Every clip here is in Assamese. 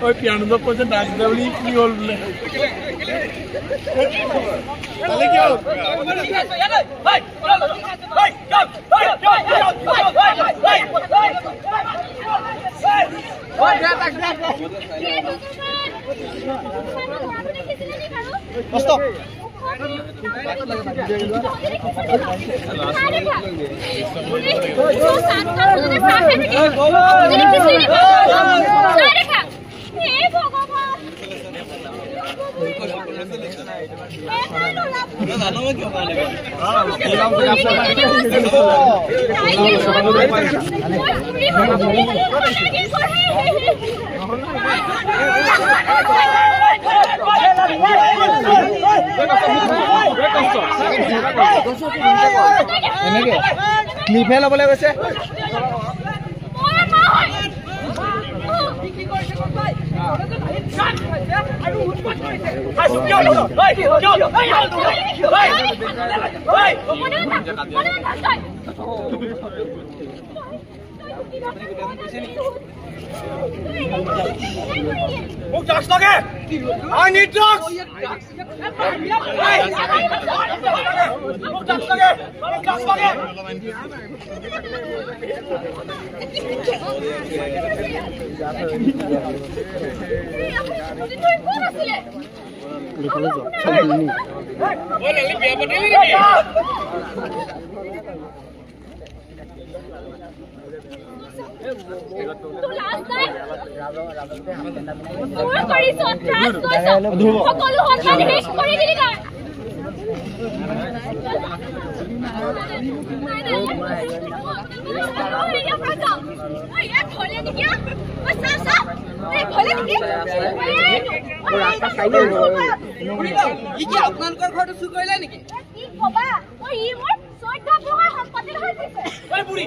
Oi, piano da coisa da Gabriel e Piol. Olha aqui, ó. Vai! Vai! Stop. Clip hello bole গৈছে Move drugs lage! I need drugs! Move drugs lage! Move drugs lage! Tu last time More kariso trust koiso সকলো হঠাৎ হেক কৰি দিলি না ৰাস্তা খাইলে ই কি আপোনালোকৰ ঘৰটো চুৰ কৰিলে নেকি কি কবা ঐ ই মোৰ 14 টকা সম্পত্তি লৈ দিছে ঐ বুঢ়ী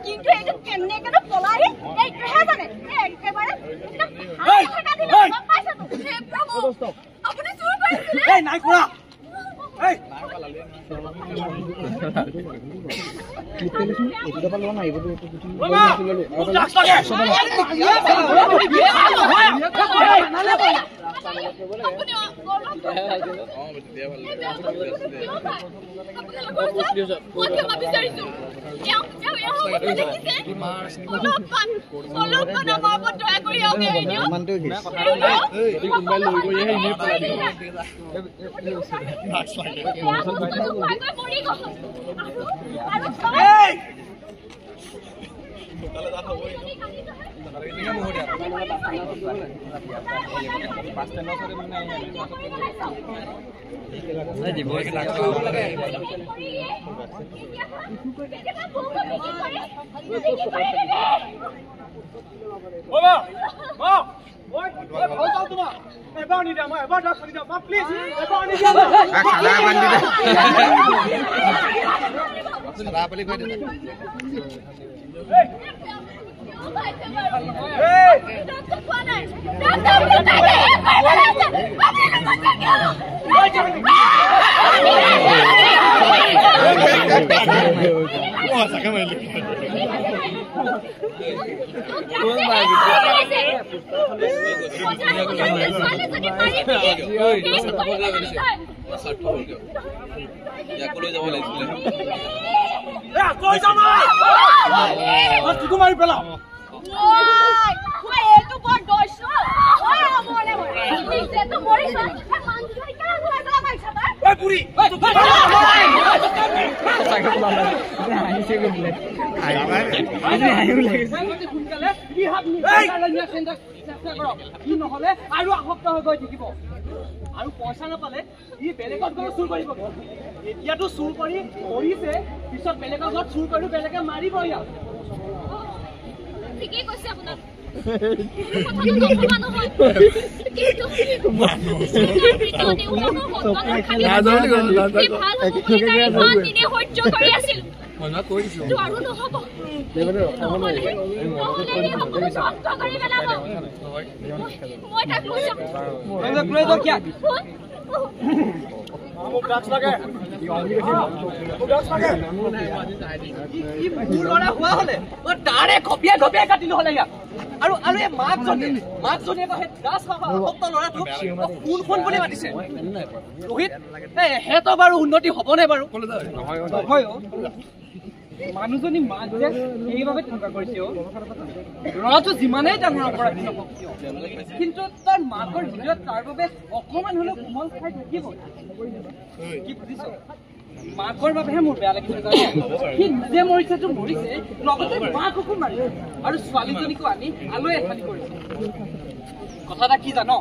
কিন্তু এইটো কেনেকে পলাই এইটোহে জানে একেবাৰে আপুনি চুৰ কৰিছিলে এই নাই কৰা এই এইটো দবা লোৱা নাই এইটো মাৰি পেলাও আৰু পইচা নাপালে ই বেলেগত গৈ চুৰ কৰিব এতিয়াতো চুৰ কৰি কৰিছে পিছত বেলেগৰ ঘৰত চুৰ কৰি বেলেগে মাৰিব ইয়াক ঠিকেই কৈছে আপোনাক কথাটো নকবা নহয় কিন্তু তাৰে ঘপিয়াই ঘপিয়াই কাটিলো হলে ইয়াক আৰু এই মাকজনীয়ে ল'ৰাটোক কোন বুলি মাতিছে ৰোহিত সিহঁতৰ বাৰু উন্নতি হ'বনে বাৰু নহয় মানুহজনী মাক যে সেইবাবে তেনেকুৱা কৰিছে ল'ৰাটো যিমানেই ডাঙৰ অপৰাধী নহওক কিন্তু তাৰ মাকৰ ভিতৰত তাৰ বাবে অকণমান হ'লেও কোমল খাই থাকিব কি বুজিছ মাকৰ বাবেহে মোৰ বেয়া লাগিছে জানো সি নিজে মৰিছেতো মৰিছে লগতে মাককো মাৰিছে আৰু ছোৱালীজনীকো আনি আলৈ এঠালি কৰিছে কথা এটা কি জানো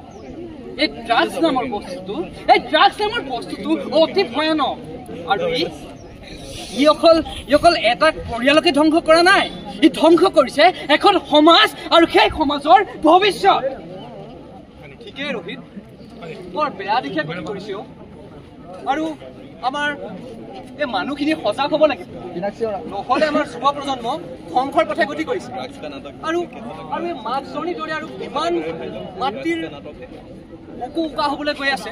এই ড্ৰাগছ নামৰ বস্তুটো অতি ভয়ানক আৰু ই অকল এটা পৰিয়ালকে ধ্বংস কৰা নাই ই ধ্বংস কৰিছে এখন সমাজ আৰু সেই সমাজৰ ভৱিষ্যত ঠিকেই ৰোহিত বৰ বেয়া দিশে গতি কৰিছে আৰু আমাৰ এই মানুহখিনি সজাগ হ'ব লাগিব নহ'লে আমাৰ যুৱ প্ৰজন্ম ধ্বংসৰ পথে গতি কৰিছে আৰু এই মাকজনীৰ দৰে আৰু কিমান মাতৃৰ বুকু উকা হ'বলৈ গৈ আছে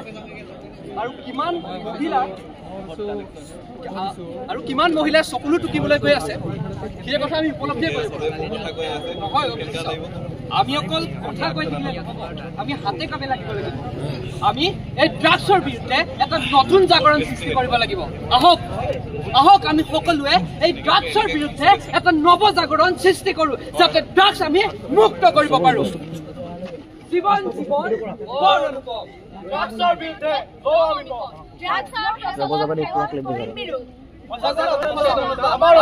আৰু কিমান মহিলাৰ চকুলো টুকিবলৈ গৈ আছে সেই কথা আমি উপলব্ধি কৰিব নহয় আমি অকল কথা কৈ থাকিলে আমি হাতে কামে লাগিব লাগিব আমি এই ড্ৰাগছৰ বিৰুদ্ধে এটা নতুন জাগৰণ সৃষ্টি কৰিব লাগিব আহক আমি সকলোৱে এই ড্ৰাগছৰ বিৰুদ্ধে এটা নৱ জাগৰণ সৃষ্টি কৰোঁ যাতে ড্ৰাগছ আমি মুক্ত কৰিব পাৰোঁ জীৱন বৰ অনুপম ড্ৰাগছৰ বিৰুদ্ধে আমাৰ